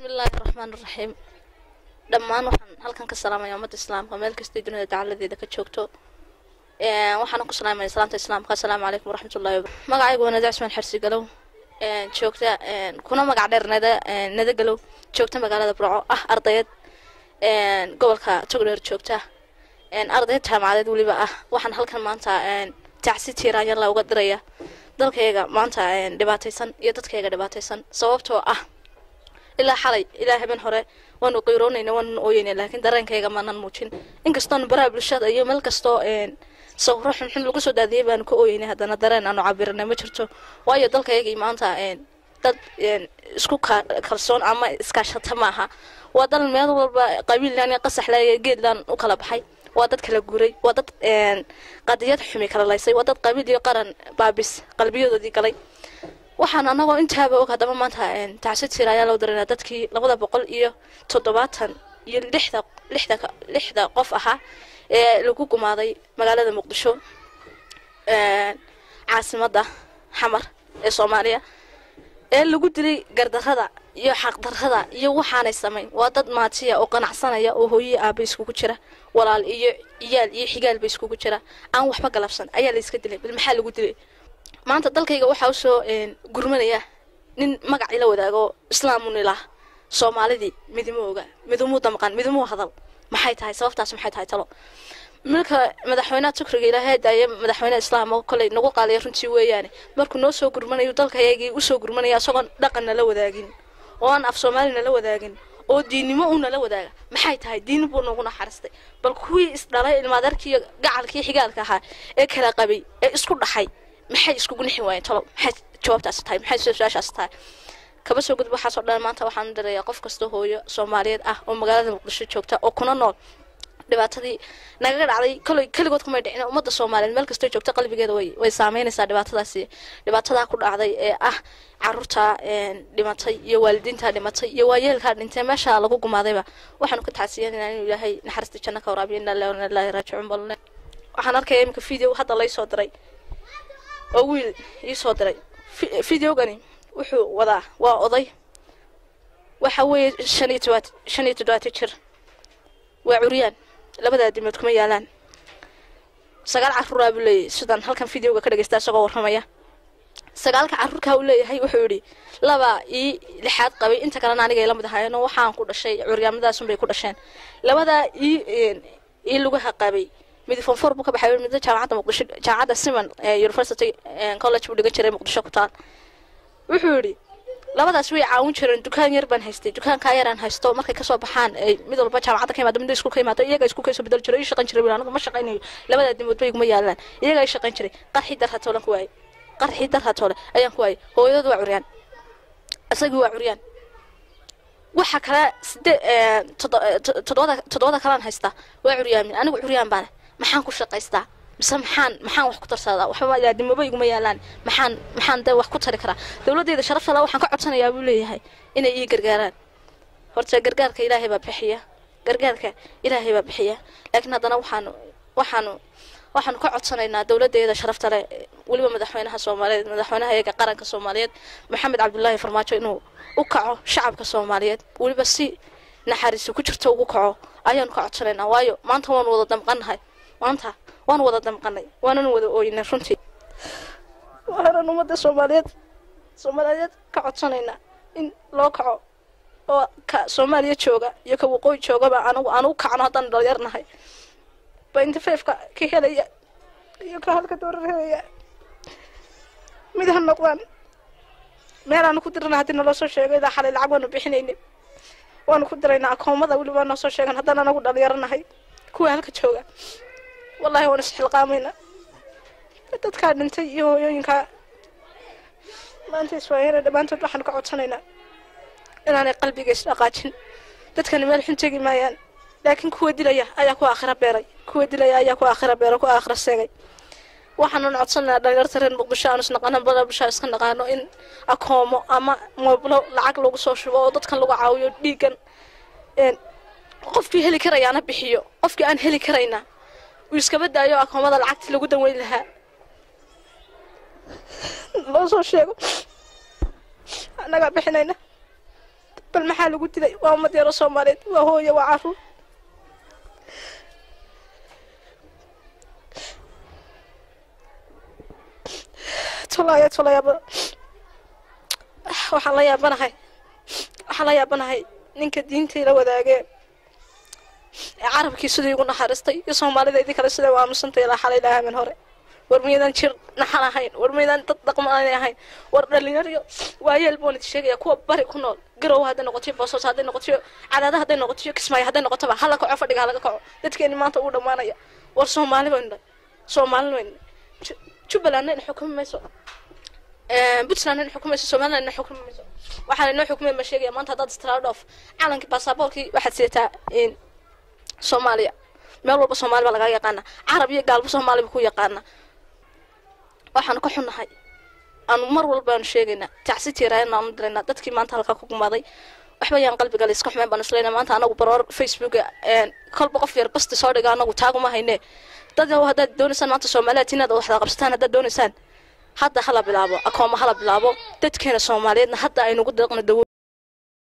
بسم الله الرحمن الرحيم دمان waxaan halkan ka salaamayaa ummadda islaamka meel kasta dunida dacaladeeda ka joogto waxaan ku salaamayaa salaanta islaamka assalaamu calaykum waraxmatullaahi wabarakaatuh magacaygu waa Nada Cismaan Xirsi Galow joogta kuna magac dheer Nada Galow joogta magaalada Burco ardayad gobolka Togdheer joogta ardayad jaamacadeed waliba waxaan halkan maanta tacsi tiiraan la uga diraya dalkayga maanta dhibaataysan iyo dadkayga dhibaataysan sababtoo ilaa xalay ilaa habeen hore waanu qeyroonayna waanu ooyayna laakiin dareenkayga maanan muujin inkastoo baraha bulshada iyo meel kastoo sawiro xun lagu soo daadiyay baanu ka ooyaynay haddana dareen aanu cabirnay ma jirto waayo dalkayga maanta dad isku kalsoon ama iskaashata maaha waa dal meel walba qabiilan iyo qasax leeyahay geedlan u kala baxay waa dad kala guuray waa dad qadiyad xumi kala laysay waa dad qabiil iyo qaran baabis qalbiyadoodii galay waxaan anagoo intaaba og hadaba maanta tacsi tiiraya loo diray dadkii 270 iyo 6 qof ahaa ee lagu gumaaday magaalada Muqdisho caasimada xamar ee Soomaaliya ee lagu dilay gardarrada iyo xaq darrada iyo waxaanay sameyn waa dad maatiya oo qanacsanaya oo hooyay aaba isku jira walaal iyo iyaal iyo xigaal bay isku jira aan waxba galabsan ayaa la iska dilay bal maxaa lagu dilay maanta dalkayga waxa uu soo gurmanaya nin magac ila wadaago islaamunilaa Soomaalidii midimo damqan midimo hadal maxay tahay sababtaas maxay tahay talo marka madaxweynaha Turkiga Ilaahay daayay madaxweynaha islaamka kale nagu qaalay runtii weeyaan markuu noo soo gurmanayo dalkayga u soo gurmanaya asagoo dhaqan la wadaagin oo aan af Soomaalina la wadaagin oo diinimo una la wadaaga maxay tahay diin buu nagu naxariistay bal kuwii isdhalay ilmaadarkii gacalkii xigaalka ahaa ee kala qabay ee isku dhaxay maxay isku gunixin waayeen talo maxay jawaabtaas tahay maxay su'aashaas tahay kaba soo gudbo waxa soo dhan maanta waxaan diray qof kasta hooyo Soomaaliyeed oo magaalada Muqdisho joogta oo kuna nool dhibaatadii naga dhacday kaligood kuma dhicin ummadda Soomaaliyeed meel kasta joogta qalbigeeda way saameynaysaa dhibaatada ku dhacday ee carruurta dhimatay iyo waalidiinta dhimatay iyo waayeelka dhintay meesha lagu gumaadayba waxaan ku tacsiyeenaa inuu Ilaahay naxariista janno ka waraabiyo inna lillahi raaji'uun balna waxaan arkay imka video hadda la soo diray oo wiil ii soo diray videogani wuxuu wadaa waa oday waxa weeye 5 jir waa curiyaan labada dimood kuma yaalaan sagaal carruur buu leeyahay sidan halkan videoga ka dhageystaa isagoo warramaya sagaalka carruurka uu leeyahay wuxuu yiri laba ii lixaad qabay inta kalena aniga ila mid ahaayeen waxaan ku dhashay curyaamadaas bay ku dhasheen labada ii lagu qabay mid fonfor buu ka baxay mid jaamacadda Muqdisho jaamacadda Siman University College buu dhigan jiray Muqdisho ku taal wuxuu yiri labadaas way caawin jireen dukaan yar baan haystay dukaanka yaraan haysto markay ka soo baxaan mid walba jaamacadda ka yimaado mid isku ka yimaado iyaga isku kasoo bedel jiray shaqan jiray anigu ma shaqaynayo labada dimood bay kuma yaalaan iyaga ay shaqan jiray qarxi darha toolan ku waayay qarxi darha toole ayaan ku waayay hooyadu waa curyaan asagii waa curyaan waxa kale todobada kalaan haysta waa curyaan anigu curyaan baan maxaan ku shaqaystaa mise maxaan wax ku tarsadaa waxba ilaadimo bay iguma yaalaan maxaan wax ku tari karaa dawladdeeda sharaf leh waxaan ka codsanayaa buu leeyahay inay ii gargaaraan horta gargaarka Ilaahay baa bixiya laakiin haddana waxaan ka codsanaynaa dawladdeeda sharafta leh waliba madaxweynaha Soomaaliyeed madaxweynaha iyaga qaranka Soomaaliyeed Maxamed Cabdullaahi Farmaajo inuu u kaco shacabka Soomaaliyeed waliba si naxariis ku jirto ugu kaco ayaan ka codsanaynaa waayo maanta waan wada damqanahay maanta waan wada damqanay waanan wada ooynay runtii waxaan ummadda Soomaaliyeed ka codsanaynaa in loo kaco oo ka Soomaaliya jooga iyo ka waqooyi jooga aanu kacno hadan dhalinyarnahay ba inta feefka ka helaya iyo ka halka dooraraya midahan noqdaan meelaan ku dirnaa hadii naloo soo sheegay ida xalay lacag waanu bixinaynay waanu ku diraynaa akoomada waliba noo soo sheegan haddana anagu dhalinyarnahay kuwa halka jooga wallahi waan isxilqaamayna dadka dhintay iyo hooyooyinka maanta iswaayana dhamaantood waxaan ka codsanaynaa inaanay qalbiga isdhaqaajin dadkani meel xun tegi maayaan laakiin kuwa dilaya ayaa ku aakhira beeray ku aakhira seegay waxaan codsanaynaa dhalinyarta reer Muqdisho aan isnaqaano bulshada iska naqaano in akoomo ama mooblo lacag lagu soo shubo oo dadkan lagu caawiyo dhiigan qofkii heli karayaana bixiyo qofkii aan heli karayna uu iska badaayo akoomada lacagta lagu daweyn lahaa loo soo sheego anaga bixinayna bal maxaa lagu dilay waa ummad yar oo Soomaaliyeed waa hooyo waa caruur tolaya waxaan la yaabanahay ninka diinta ila wadaagay carabkii sidii ugu naxariistay iyo Soomaalida idin kale sida waa musantay ilaa xalay ilaahay hore warmiyadaan jir naxal ahayn warmiyadaan dad dhaqmaan ahayn war dhalinyaro waayeel boon sheegaya kuwa bari ku nool garow hadda noqotay boosos hadda noqotay cadaada hadda noqotay kismaayo hadda noqotay hala ka fadhiga hala ka kaco dadkeeni maanta uu dhamaanaya war Soomaaliyeed Jubbaland in xukumayso Puntland in xukumayso Somaliland in xukumayso waxaan inoo xukumay ma sheegaya maanta dad straad of calanka passaportkii waxaad sitaa in Soomaaliya meel walba Soomaaliya laga yaqaan Arab iyo galbo Soomaaliya ku yaqaan waxaan ka xunahay aan mar walba aan sheegayna tacsi tiirayna aan dirayna dadkii maanta halka ku gumaaday waxba yaan qalbiga la iska xumay baan isleena maanta anagu baroor Facebook kolba qof yar basti soo dhiga anagu taaguma hayne dad hadda doonaysan maanta Soomaaliyeed inaad wax qabsataan hadda doonaysaan hadda hala bilaabo akooma hala bilaabo dadkeena Soomaaliyeedna hadda aynu ugu deeqno